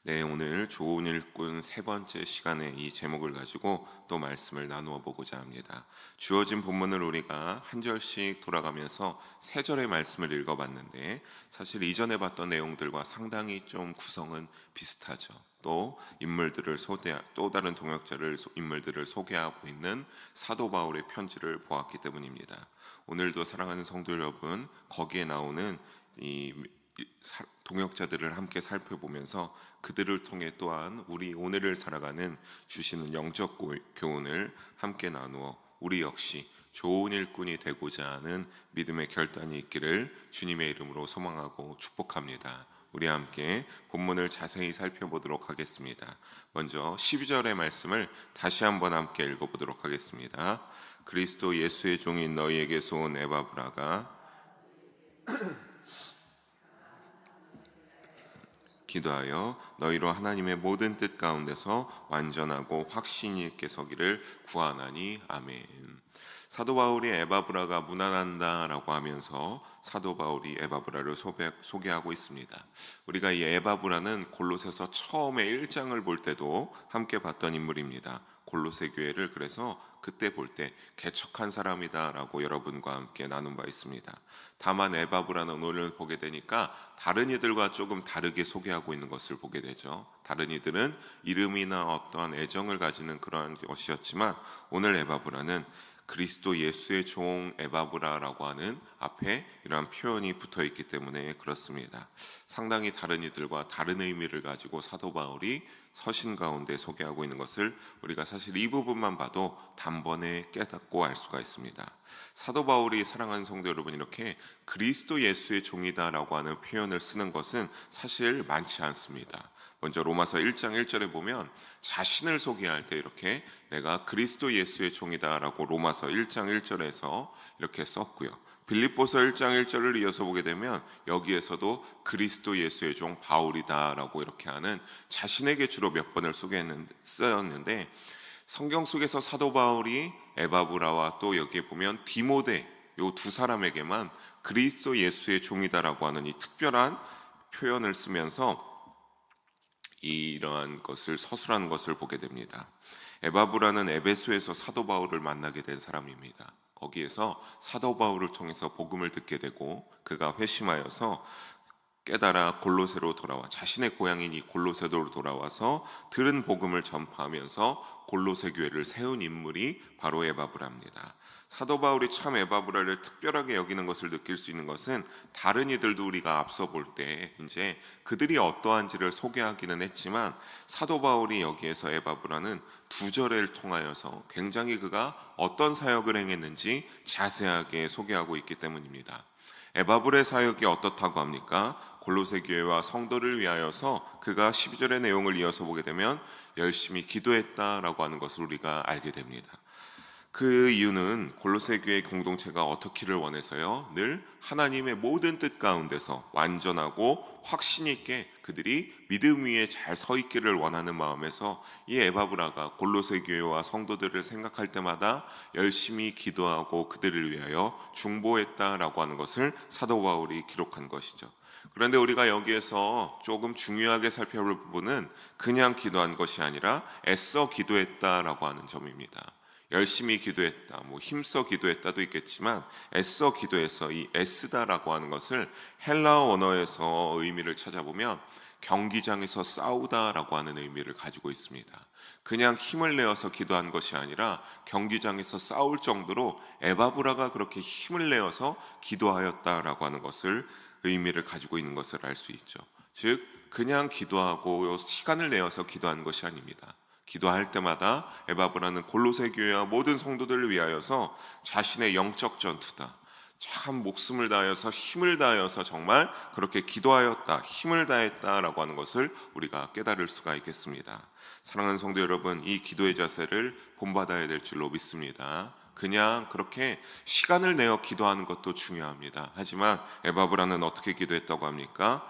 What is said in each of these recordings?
네, 오늘 좋은 일꾼 세 번째 시간에 이 제목을 가지고 또 말씀을 나누어 보고자 합니다. 주어진 본문을 우리가 한 절씩 돌아가면서 세 절의 말씀을 읽어봤는데 사실 이전에 봤던 내용들과 상당히 좀 구성은 비슷하죠. 또 또 다른 인물들을 소개하고 있는 사도 바울의 편지를 보았기 때문입니다. 오늘도 사랑하는 성도 여러분, 거기에 나오는 이 동역자들을 함께 살펴보면서 그들을 통해 또한 우리 오늘을 살아가는 주시는 영적 교훈을 함께 나누어 우리 역시 좋은 일꾼이 되고자 하는 믿음의 결단이 있기를 주님의 이름으로 소망하고 축복합니다. 우리 함께 본문을 자세히 살펴보도록 하겠습니다. 먼저 12절의 말씀을 다시 한번 함께 읽어보도록 하겠습니다. 그리스도 예수의 종인 너희에게서 온 에바브라가 기도하여 너희로 하나님의 모든 뜻 가운데서 완전하고 확신이 있게 서기를 구하나니 아멘. 사도 바울이 에바브라가 무난한다라고 하면서 사도 바울이 에바브라를 소개하고 있습니다. 우리가 이 에바브라는 골로새서 처음에 1장을 볼 때도 함께 봤던 인물입니다. 골로새 교회를 그래서 그때 볼 때 개척한 사람이다라고 여러분과 함께 나눈 바 있습니다. 다만 에바브라는 오늘 보게 되니까 다른 이들과 조금 다르게 소개하고 있는 것을 보게 되죠. 다른 이들은 이름이나 어떠한 애정을 가지는 그러한 것이었지만 오늘 에바브라는 그리스도 예수의 종 에바브라라고 하는 앞에 이러한 표현이 붙어 있기 때문에 그렇습니다. 상당히 다른 이들과 다른 의미를 가지고 사도 바울이 서신 가운데 소개하고 있는 것을 우리가 사실 이 부분만 봐도 단번에 깨닫고 알 수가 있습니다. 사도 바울이 사랑하는 성도 여러분, 이렇게 그리스도 예수의 종이다라고 하는 표현을 쓰는 것은 사실 많지 않습니다. 먼저 로마서 1장 1절에 보면 자신을 소개할 때 이렇게 내가 그리스도 예수의 종이다라고 로마서 1장 1절에서 이렇게 썼고요. 빌립보서 1장 1절을 이어서 보게 되면 여기에서도 그리스도 예수의 종 바울이다라고 이렇게 하는 자신에게 주로 몇 번을 쓰였는데 성경 속에서 사도 바울이 에바브라와 또 여기에 보면 디모데 요 두 사람에게만 그리스도 예수의 종이다라고 하는 이 특별한 표현을 쓰면서 이러한 것을 서술하는 것을 보게 됩니다. 에바브라는 에베소에서 사도 바울을 만나게 된 사람입니다. 거기에서 사도 바울을 통해서 복음을 듣게 되고 그가 회심하여서 깨달아 골로새로 돌아와 자신의 고향인 이 골로새로 돌아와서 들은 복음을 전파하면서 골로새 교회를 세운 인물이 바로 에바브라입니다. 사도 바울이 참 에바브라를 특별하게 여기는 것을 느낄 수 있는 것은 다른 이들도 우리가 앞서 볼 때 이제 그들이 어떠한지를 소개하기는 했지만 사도 바울이 여기에서 에바브라는 두 절을 통하여서 굉장히 그가 어떤 사역을 행했는지 자세하게 소개하고 있기 때문입니다. 에바브라의 사역이 어떻다고 합니까? 골로새 교회와 성도를 위하여서 그가 12절의 내용을 이어서 보게 되면 열심히 기도했다라고 하는 것을 우리가 알게 됩니다. 그 이유는 골로새 교회 공동체가 어떻기를 원해서요, 늘 하나님의 모든 뜻 가운데서 완전하고 확신 있게 그들이 믿음 위에 잘 서 있기를 원하는 마음에서 이 에바브라가 골로새 교회와 성도들을 생각할 때마다 열심히 기도하고 그들을 위하여 중보했다라고 하는 것을 사도 바울이 기록한 것이죠. 그런데 우리가 여기에서 조금 중요하게 살펴볼 부분은 그냥 기도한 것이 아니라 애써 기도했다라고 하는 점입니다. 열심히 기도했다, 힘써 기도했다도 있겠지만 애써 기도해서 이 애쓰다라고 하는 것을 헬라어 언어에서 의미를 찾아보면 경기장에서 싸우다라고 하는 의미를 가지고 있습니다. 그냥 힘을 내어서 기도한 것이 아니라 경기장에서 싸울 정도로 에바브라가 그렇게 힘을 내어서 기도하였다라고 하는 것을 의미를 가지고 있는 것을 알 수 있죠. 즉 그냥 기도하고 시간을 내어서 기도한 것이 아닙니다. 기도할 때마다 에바브라는 골로새 교회와 모든 성도들을 위하여서 자신의 영적 전투다, 참 목숨을 다하여서 힘을 다하여서 정말 그렇게 기도하였다, 힘을 다했다라고 하는 것을 우리가 깨달을 수가 있겠습니다. 사랑하는 성도 여러분, 이 기도의 자세를 본받아야 될 줄로 믿습니다. 그냥 그렇게 시간을 내어 기도하는 것도 중요합니다. 하지만 에바브라는 어떻게 기도했다고 합니까?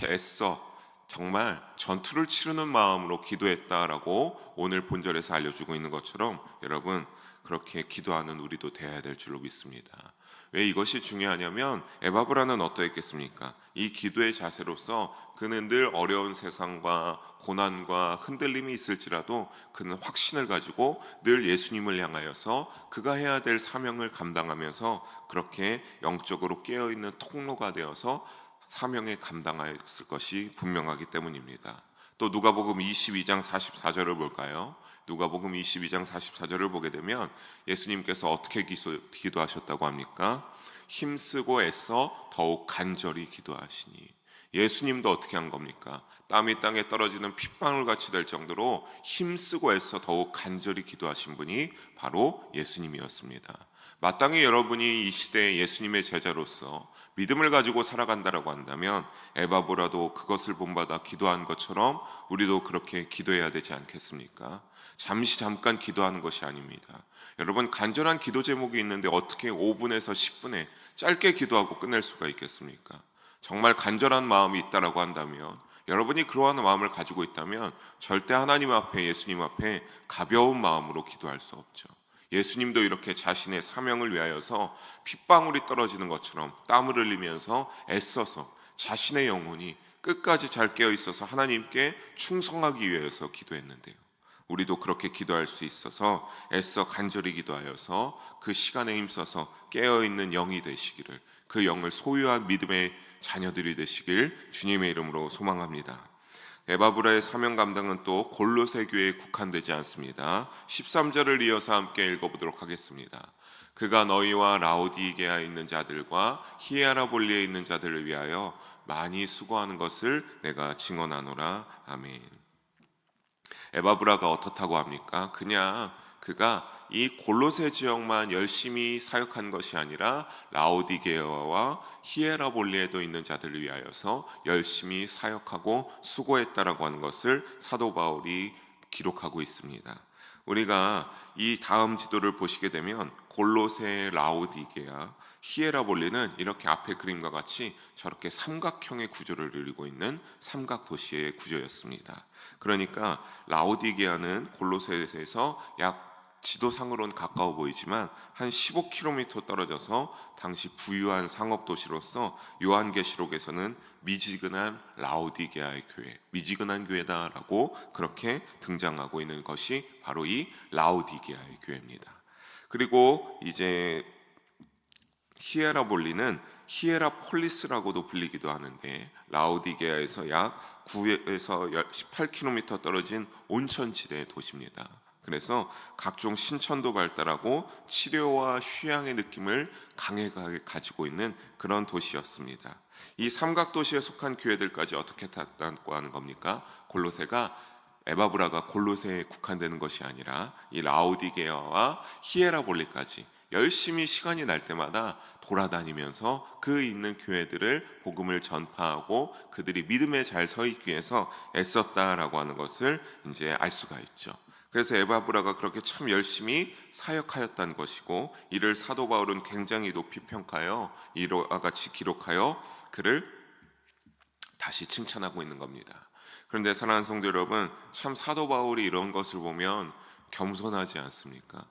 애써 정말 전투를 치르는 마음으로 기도했다라고 오늘 본절에서 알려주고 있는 것처럼 여러분 그렇게 기도하는 우리도 되어야 될 줄로 믿습니다. 왜 이것이 중요하냐면 에바브라는 어떠했겠습니까? 이 기도의 자세로서 그는 늘 어려운 세상과 고난과 흔들림이 있을지라도 그는 확신을 가지고 늘 예수님을 향하여서 그가 해야 될 사명을 감당하면서 그렇게 영적으로 깨어있는 통로가 되어서 사명에 감당하였을 것이 분명하기 때문입니다. 또 누가복음 22장 44절을 볼까요? 누가복음 22장 44절을 보게 되면 예수님께서 어떻게 기도하셨다고 합니까? 힘쓰고 애써 더욱 간절히 기도하시니. 예수님도 어떻게 한 겁니까? 땀이 땅에 떨어지는 핏방울 같이 될 정도로 힘쓰고 애써 더욱 간절히 기도하신 분이 바로 예수님이었습니다. 마땅히 여러분이 이 시대에 예수님의 제자로서 믿음을 가지고 살아간다라고 한다면 에바브라도 그것을 본받아 기도한 것처럼 우리도 그렇게 기도해야 되지 않겠습니까? 잠깐 기도하는 것이 아닙니다. 여러분, 간절한 기도 제목이 있는데 어떻게 5분에서 10분에 짧게 기도하고 끝낼 수가 있겠습니까? 정말 간절한 마음이 있다라고 한다면, 여러분이 그러한 마음을 가지고 있다면 절대 하나님 앞에, 예수님 앞에 가벼운 마음으로 기도할 수 없죠. 예수님도 이렇게 자신의 사명을 위하여서 핏방울이 떨어지는 것처럼 땀을 흘리면서 애써서 자신의 영혼이 끝까지 잘 깨어 있어서 하나님께 충성하기 위해서 기도했는데요. 우리도 그렇게 기도할 수 있어서 애써 간절히 기도하여서 그 시간에 힘써서 깨어있는 영이 되시기를, 그 영을 소유한 믿음의 자녀들이 되시길 주님의 이름으로 소망합니다. 에바브라의 사명 감당은 또 골로새 교회에 국한되지 않습니다. 13절을 이어서 함께 읽어보도록 하겠습니다. 그가 너희와 라오디게아에 있는 자들과 히에라볼리에 있는 자들을 위하여 많이 수고하는 것을 내가 증언하노라. 아멘. 에바브라가 어떻다고 합니까? 그냥 그가 이 골로새 지역만 열심히 사역한 것이 아니라 라오디게아와 히에라볼리에도 있는 자들을 위하여서 열심히 사역하고 수고했다라고 하는 것을 사도 바울이 기록하고 있습니다. 우리가 이 다음 지도를 보시게 되면 골로새, 라오디게아, 히에라볼리는 이렇게 앞에 그림과 같이 저렇게 삼각형의 구조를 이루고 있는 삼각 도시의 구조였습니다. 그러니까 라오디게아는 골로새에서 약 지도상으로는 가까워 보이지만 한 15km 떨어져서 당시 부유한 상업 도시로서 요한계시록에서는 미지근한 라오디게아의 교회, 미지근한 교회다라고 그렇게 등장하고 있는 것이 바로 이 라오디게아의 교회입니다. 그리고 이제 히에라볼리는 히에라폴리스라고도 불리기도 하는데 라오디게아에서 약 9에서 18km 떨어진 온천지대의 도시입니다. 그래서 각종 신천도 발달하고 치료와 휴양의 느낌을 강하게 가지고 있는 그런 도시였습니다. 이 삼각도시에 속한 교회들까지 어떻게 탔다고 하는 겁니까? 골로새가, 에바브라가 골로새에 국한되는 것이 아니라 이 라오디게아와 히에라볼리까지 열심히 시간이 날 때마다 돌아다니면서 그 있는 교회들을 복음을 전파하고 그들이 믿음에 잘 서 있기 위해서 애썼다라고 하는 것을 이제 알 수가 있죠. 그래서 에바브라가 그렇게 참 열심히 사역하였다는 것이고, 이를 사도 바울은 굉장히 높이 평가하여 이와 같이 기록하여 그를 다시 칭찬하고 있는 겁니다. 그런데 사랑하는 성도 여러분, 참 사도 바울이 이런 것을 보면 겸손하지 않습니까?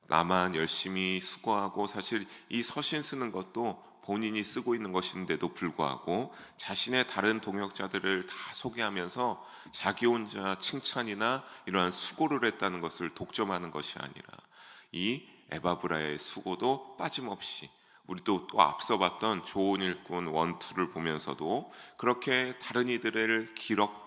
나만 열심히 수고하고, 사실 이 서신 쓰는 것도 본인이 쓰고 있는 것인데도 불구하고 자신의 다른 동역자들을 다 소개하면서 자기 혼자 칭찬이나 이러한 수고를 했다는 것을 독점하는 것이 아니라 이 에바브라의 수고도 빠짐없이, 우리도 또 앞서 봤던 좋은 일꾼 원투를 보면서도 그렇게 다른 이들을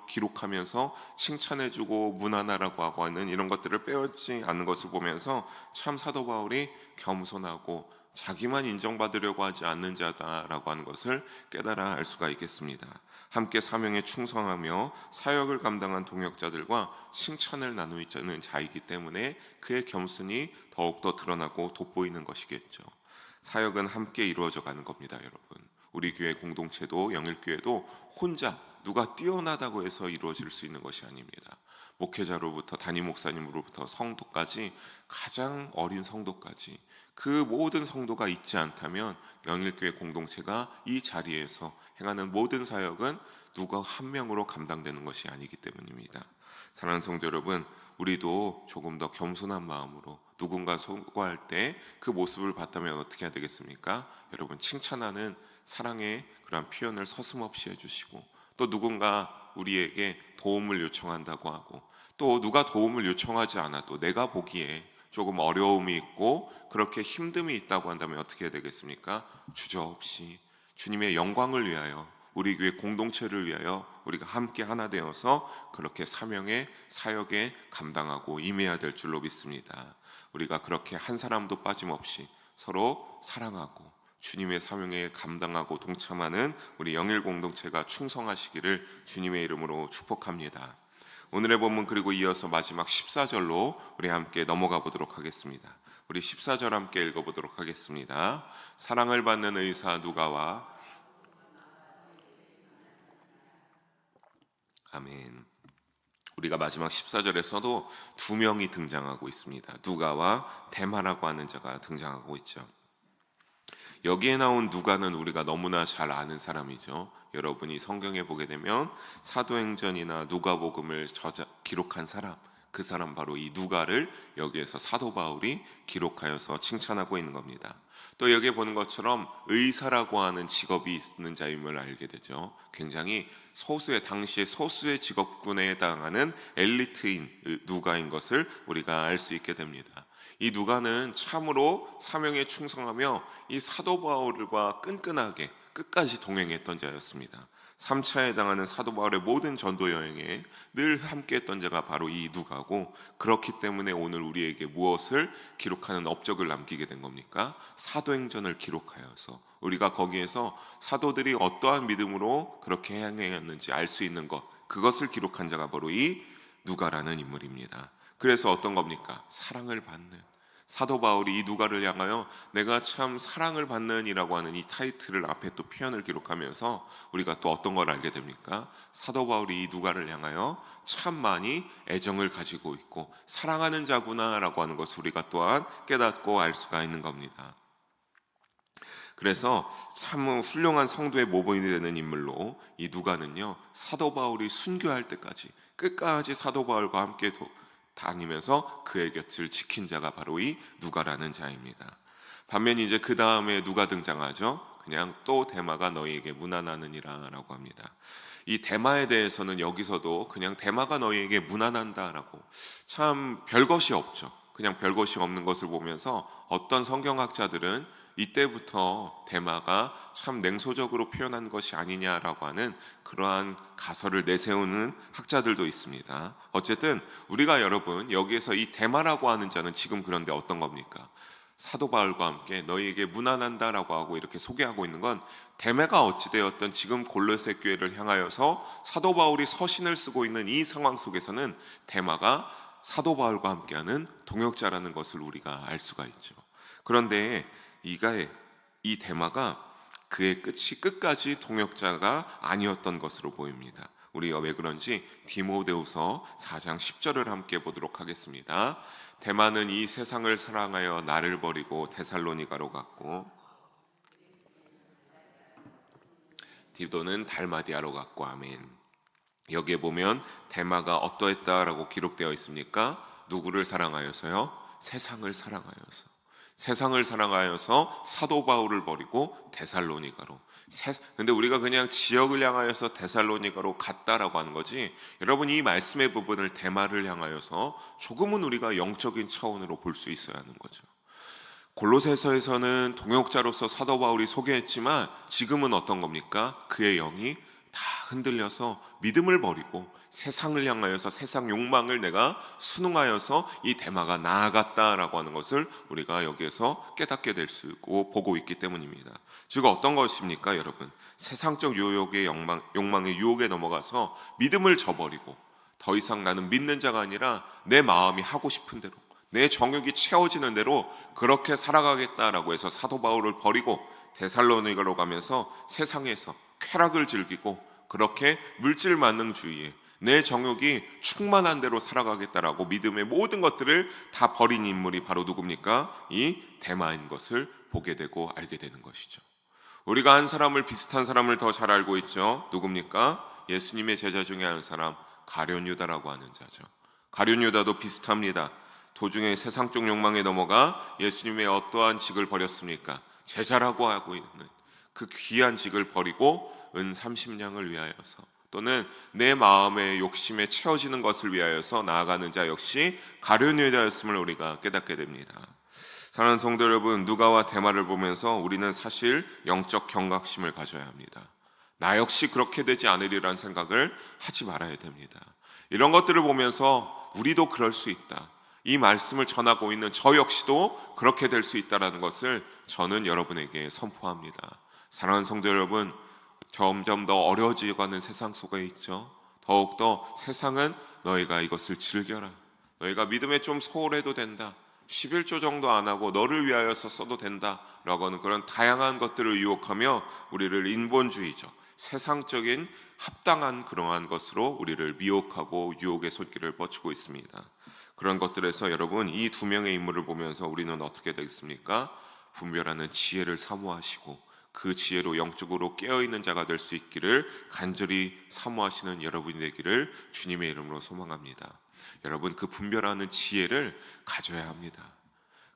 기록하면서 칭찬해주고 문안하라고 하고 하는 이런 것들을 빼앗지 않는 것을 보면서 참 사도 바울이 겸손하고 자기만 인정받으려고 하지 않는 자다라고 하는 것을 깨달아 알 수가 있겠습니다. 함께 사명에 충성하며 사역을 감당한 동역자들과 칭찬을 나누는 자이기 때문에 그의 겸손이 더욱더 드러나고 돋보이는 것이겠죠. 사역은 함께 이루어져 가는 겁니다, 여러분. 우리 교회 공동체도, 영일교회도 혼자 누가 뛰어나다고 해서 이루어질 수 있는 것이 아닙니다. 목회자로부터 담임 목사님으로부터 성도까지, 가장 어린 성도까지 그 모든 성도가 있지 않다면 영일교회 공동체가 이 자리에서 행하는 모든 사역은 누가 한 명으로 감당되는 것이 아니기 때문입니다. 사랑하는 성도 여러분, 우리도 조금 더 겸손한 마음으로 누군가 소거할 때 그 모습을 봤다면 어떻게 해야 되겠습니까? 여러분, 칭찬하는 사랑의 그런 표현을 서슴없이 해주시고, 또 누군가 우리에게 도움을 요청한다고 하고, 또 누가 도움을 요청하지 않아도 내가 보기에 조금 어려움이 있고 그렇게 힘듦이 있다고 한다면 어떻게 해야 되겠습니까? 주저없이 주님의 영광을 위하여, 우리 교회 공동체를 위하여 우리가 함께 하나 되어서 그렇게 사명의 사역에 감당하고 임해야 될 줄로 믿습니다. 우리가 그렇게 한 사람도 빠짐없이 서로 사랑하고 주님의 사명에 감당하고 동참하는 우리 영일 공동체가 충성하시기를 주님의 이름으로 축복합니다. 오늘의 본문 그리고 이어서 마지막 14절로 우리 함께 넘어가 보도록 하겠습니다. 우리 14절 함께 읽어보도록 하겠습니다. 사랑을 받는 의사 누가와, 아멘. 우리가 마지막 14절에서도 두 명이 등장하고 있습니다. 누가와 데마라고 하는 자가 등장하고 있죠. 여기에 나온 누가는 우리가 너무나 잘 아는 사람이죠. 여러분이 성경에 보게 되면 사도행전이나 누가복음을 기록한 사람, 그 사람 바로 이 누가를 여기에서 사도 바울이 기록하여서 칭찬하고 있는 겁니다. 또 여기에 보는 것처럼 의사라고 하는 직업이 있는 자임을 알게 되죠. 굉장히 당시의 소수의 직업군에 해당하는 엘리트인 누가인 것을 우리가 알 수 있게 됩니다. 이 누가는 참으로 사명에 충성하며 이 사도 바울과 끈끈하게 끝까지 동행했던 자였습니다. 3차에 해당하는 사도 바울의 모든 전도 여행에 늘 함께했던 자가 바로 이 누가고, 그렇기 때문에 오늘 우리에게 무엇을 기록하는 업적을 남기게 된 겁니까? 사도행전을 기록하여서 우리가 거기에서 사도들이 어떠한 믿음으로 그렇게 행했는지 알 수 있는 것, 그것을 기록한 자가 바로 이 누가라는 인물입니다. 그래서 어떤 겁니까? 사랑을 받는 사도 바울이 이 누가를 향하여 내가 참 사랑을 받는 이라고 하는 이 타이틀을 앞에 또 표현을 기록하면서 우리가 또 어떤 걸 알게 됩니까? 사도 바울이 이 누가를 향하여 참 많이 애정을 가지고 있고 사랑하는 자구나 라고 하는 것을 우리가 또한 깨닫고 알 수가 있는 겁니다. 그래서 참 훌륭한 성도의 모범이 되는 인물로 이 누가는요, 사도 바울이 순교할 때까지 끝까지 사도 바울과 함께 다니면서 그의 곁을 지킨 자가 바로 이 누가라는 자입니다. 반면 이제 그 다음에 누가 등장하죠? 그냥 또 데마가 너희에게 무난하느니라 라고 합니다. 이 데마에 대해서는 여기서도 그냥 데마가 너희에게 무난한다라고, 참 별것이 없죠. 그냥 별것이 없는 것을 보면서 어떤 성경학자들은 이때부터 데마가 참 냉소적으로 표현한 것이 아니냐라고 하는 그러한 가설을 내세우는 학자들도 있습니다. 어쨌든 우리가 여러분 여기에서 이 데마라고 하는 자는 지금 그런데 어떤 겁니까? 사도 바울과 함께 너희에게 무난한다라고 하고 이렇게 소개하고 있는 건, 데마가 어찌되었던 지금 골로새 교회를 향하여서 사도 바울이 서신을 쓰고 있는 이 상황 속에서는 데마가 사도 바울과 함께하는 동역자라는 것을 우리가 알 수가 있죠. 그런데 이 데마가 그의 끝까지 동역자가 아니었던 것으로 보입니다. 우리가 왜 그런지 디모데후서 4장 10절을 함께 보도록 하겠습니다. 데마는 이 세상을 사랑하여 나를 버리고 데살로니가로 갔고, 디도는 달마디아로 갔고, 아멘. 여기에 보면 데마가 어떠했다라고 기록되어 있습니까? 누구를 사랑하여서요? 세상을 사랑하여서. 세상을 사랑하여서 사도 바울을 버리고 데살로니가로. 근데 우리가 그냥 지역을 향하여서 데살로니가로 갔다라고 하는 거지, 여러분 이 말씀의 부분을 데마를 향하여서 조금은 우리가 영적인 차원으로 볼 수 있어야 하는 거죠. 골로새서에서는 동역자로서 사도 바울이 소개했지만 지금은 어떤 겁니까? 그의 영이 다 흔들려서 믿음을 버리고 세상을 향하여서 세상 욕망을 내가 순응하여서 이 데마가 나아갔다라고 하는 것을 우리가 여기에서 깨닫게 될 수 있고 보고 있기 때문입니다. 즉 어떤 것입니까 여러분? 세상적 욕망의 유혹에 넘어가서 믿음을 저버리고 더 이상 나는 믿는 자가 아니라 내 마음이 하고 싶은 대로, 내 정욕이 채워지는 대로 그렇게 살아가겠다라고 해서 사도 바울을 버리고 데살로니가로 가면서 세상에서 쾌락을 즐기고 그렇게 물질 만능주의에 내 정욕이 충만한 대로 살아가겠다라고 믿음의 모든 것들을 다 버린 인물이 바로 누굽니까? 이 데마인 것을 보게 되고 알게 되는 것이죠. 우리가 한 사람을, 비슷한 사람을 더 잘 알고 있죠. 누굽니까? 예수님의 제자 중에 한 사람, 가룟 유다라고 하는 자죠. 가룟 유다도 비슷합니다. 도중에 세상적 욕망에 넘어가 예수님의 어떠한 직을 버렸습니까? 제자라고 하고 있는 그 귀한 직을 버리고 은 30냥을 위하여서, 또는 내 마음의 욕심에 채워지는 것을 위하여서 나아가는 자 역시 가룟 유다였음을 우리가 깨닫게 됩니다. 사랑하는 성도 여러분, 누가와 데마를 보면서 우리는 사실 영적 경각심을 가져야 합니다. 나 역시 그렇게 되지 않으리라는 생각을 하지 말아야 됩니다. 이런 것들을 보면서 우리도 그럴 수 있다, 이 말씀을 전하고 있는 저 역시도 그렇게 될 수 있다는 것을 저는 여러분에게 선포합니다. 사랑하는 성도 여러분, 점점 더 어려워지어가는 세상 속에 있죠. 더욱더 세상은 너희가 이것을 즐겨라, 너희가 믿음에 좀 소홀해도 된다, 11조 정도 안 하고 너를 위하여서 써도 된다 라고 하는 그런 다양한 것들을 유혹하며 우리를 인본주의적, 세상적인 합당한 그러한 것으로 우리를 미혹하고 유혹의 손길을 뻗치고 있습니다. 그런 것들에서 여러분, 이 두 명의 인물을 보면서 우리는 어떻게 되겠습니까? 분별하는 지혜를 사모하시고 그 지혜로 영적으로 깨어있는 자가 될 수 있기를 간절히 사모하시는 여러분이 되기를 주님의 이름으로 소망합니다. 여러분, 그 분별하는 지혜를 가져야 합니다.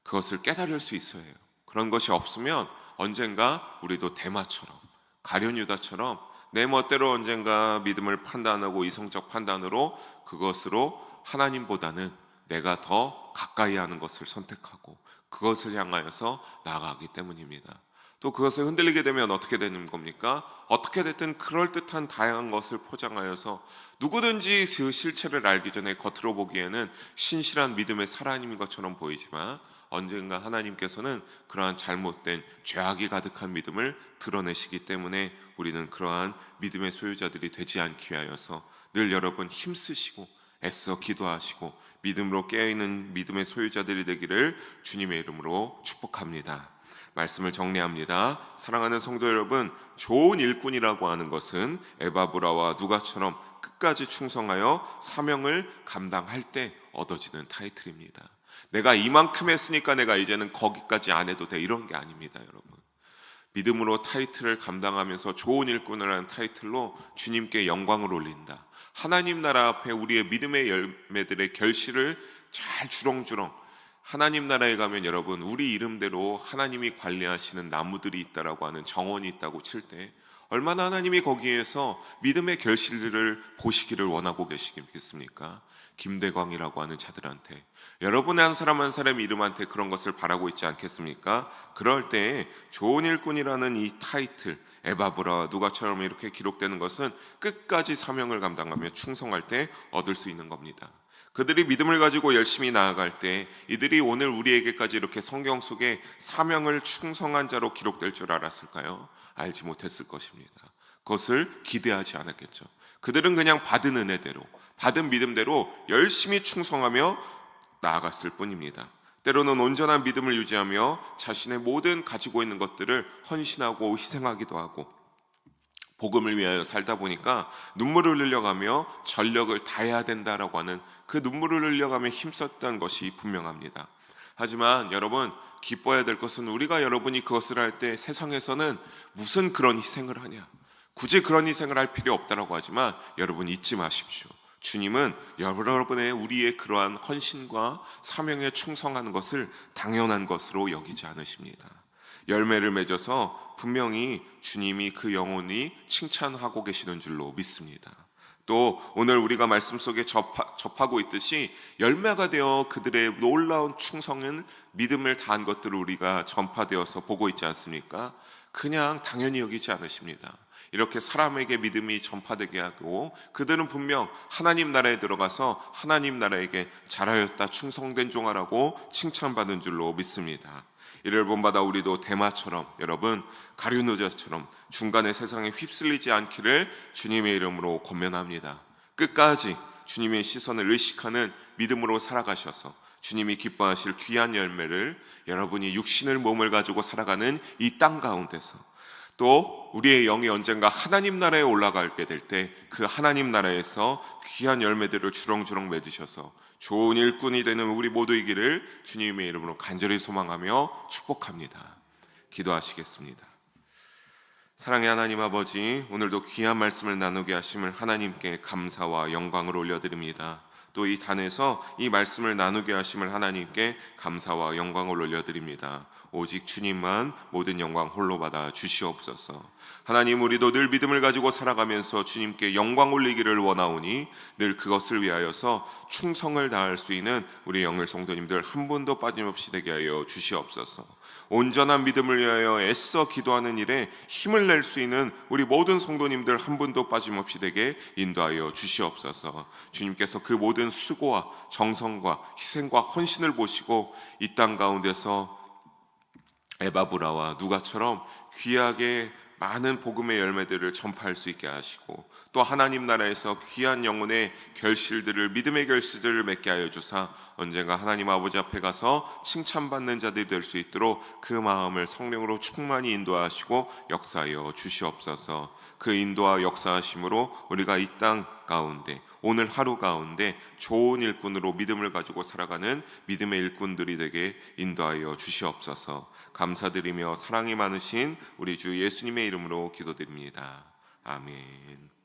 그것을 깨달을 수 있어야 해요. 그런 것이 없으면 언젠가 우리도 데마처럼, 가룟 유다처럼 내 멋대로 언젠가 믿음을 판단하고 이성적 판단으로 그것으로 하나님보다는 내가 더 가까이 하는 것을 선택하고 그것을 향하여서 나아가기 때문입니다. 또 그것을 흔들리게 되면 어떻게 되는 겁니까? 어떻게 됐든 그럴듯한 다양한 것을 포장하여서 누구든지 그 실체를 알기 전에 겉으로 보기에는 신실한 믿음의 사람인 것처럼 보이지만 언젠가 하나님께서는 그러한 잘못된 죄악이 가득한 믿음을 드러내시기 때문에 우리는 그러한 믿음의 소유자들이 되지 않기 위하여서 늘 여러분 힘쓰시고 애써 기도하시고 믿음으로 깨어있는 믿음의 소유자들이 되기를 주님의 이름으로 축복합니다. 말씀을 정리합니다. 사랑하는 성도 여러분, 좋은 일꾼이라고 하는 것은 에바브라와 누가처럼 끝까지 충성하여 사명을 감당할 때 얻어지는 타이틀입니다. 내가 이만큼 했으니까 내가 이제는 거기까지 안 해도 돼, 이런 게 아닙니다. 여러분, 믿음으로 타이틀을 감당하면서 좋은 일꾼을 하는 타이틀로 주님께 영광을 올린다, 하나님 나라 앞에 우리의 믿음의 열매들의 결실을 잘 주렁주렁, 하나님 나라에 가면 여러분, 우리 이름대로 하나님이 관리하시는 나무들이 있다라고 하는 정원이 있다고 칠 때 얼마나 하나님이 거기에서 믿음의 결실들을 보시기를 원하고 계시겠습니까? 김대광이라고 하는 자들한테, 여러분의 한 사람 한 사람 이름한테 그런 것을 바라고 있지 않겠습니까? 그럴 때 좋은 일꾼이라는 이 타이틀, 에바브라와 누가처럼 이렇게 기록되는 것은 끝까지 사명을 감당하며 충성할 때 얻을 수 있는 겁니다. 그들이 믿음을 가지고 열심히 나아갈 때 이들이 오늘 우리에게까지 이렇게 성경 속에 사명을 충성한 자로 기록될 줄 알았을까요? 알지 못했을 것입니다. 그것을 기대하지 않았겠죠. 그들은 그냥 받은 은혜대로, 받은 믿음대로 열심히 충성하며 나아갔을 뿐입니다. 때로는 온전한 믿음을 유지하며 자신의 모든 가지고 있는 것들을 헌신하고 희생하기도 하고 복음을 위하여 살다 보니까 눈물을 흘려가며 전력을 다해야 된다라고 하는 그 눈물을 흘려가며 힘썼던 것이 분명합니다. 하지만 여러분, 기뻐해야 될 것은 우리가 여러분이 그것을 할 때 세상에서는 무슨 그런 희생을 하냐, 굳이 그런 희생을 할 필요 없다라고 하지만 여러분 잊지 마십시오. 주님은 여러분의 우리의 그러한 헌신과 사명에 충성하는 것을 당연한 것으로 여기지 않으십니다. 열매를 맺어서 분명히 주님이 그 영혼이 칭찬하고 계시는 줄로 믿습니다. 또 오늘 우리가 말씀 속에 접하고 있듯이 열매가 되어 그들의 놀라운 충성은 믿음을 다한 것들을 우리가 전파되어서 보고 있지 않습니까? 그냥 당연히 여기지 않으십니다. 이렇게 사람에게 믿음이 전파되게 하고 그들은 분명 하나님 나라에 들어가서 하나님 나라에게 잘하였다, 충성된 종아라고 칭찬받은 줄로 믿습니다. 이를 본받아 우리도 데마처럼, 여러분 가룟 유다처럼 중간에 세상에 휩쓸리지 않기를 주님의 이름으로 권면합니다. 끝까지 주님의 시선을 의식하는 믿음으로 살아가셔서 주님이 기뻐하실 귀한 열매를 여러분이 육신을 몸을 가지고 살아가는 이 땅 가운데서, 또 우리의 영이 언젠가 하나님 나라에 올라가게 될 때 그 하나님 나라에서 귀한 열매들을 주렁주렁 맺으셔서 좋은 일꾼이 되는 우리 모두이기를 주님의 이름으로 간절히 소망하며 축복합니다. 기도하시겠습니다. 사랑의 하나님 아버지, 오늘도 귀한 말씀을 나누게 하심을 하나님께 감사와 영광을 올려드립니다. 또 이 단에서 이 말씀을 나누게 하심을 하나님께 감사와 영광을 올려드립니다. 오직 주님만 모든 영광 홀로 받아 주시옵소서. 하나님, 우리도 늘 믿음을 가지고 살아가면서 주님께 영광 올리기를 원하오니 늘 그것을 위하여서 충성을 다할 수 있는 우리 영을 성도님들 한 분도 빠짐없이 되게 하여 주시옵소서. 온전한 믿음을 위하여 애써 기도하는 일에 힘을 낼 수 있는 우리 모든 성도님들 한 분도 빠짐없이 되게 인도하여 주시옵소서. 주님께서 그 모든 수고와 정성과 희생과 헌신을 보시고 이 땅 가운데서 에바브라와 누가처럼 귀하게 많은 복음의 열매들을 전파할 수 있게 하시고, 또 하나님 나라에서 귀한 영혼의 결실들을, 믿음의 결실들을 맺게 하여 주사 언젠가 하나님 아버지 앞에 가서 칭찬받는 자들이 될 수 있도록 그 마음을 성령으로 충만히 인도하시고 역사하여 주시옵소서. 그 인도와 역사하심으로 우리가 이 땅 가운데, 오늘 하루 가운데 좋은 일꾼으로 믿음을 가지고 살아가는 믿음의 일꾼들이 되게 인도하여 주시옵소서. 감사드리며 사랑이 많으신 우리 주 예수님의 이름으로 기도드립니다. 아멘.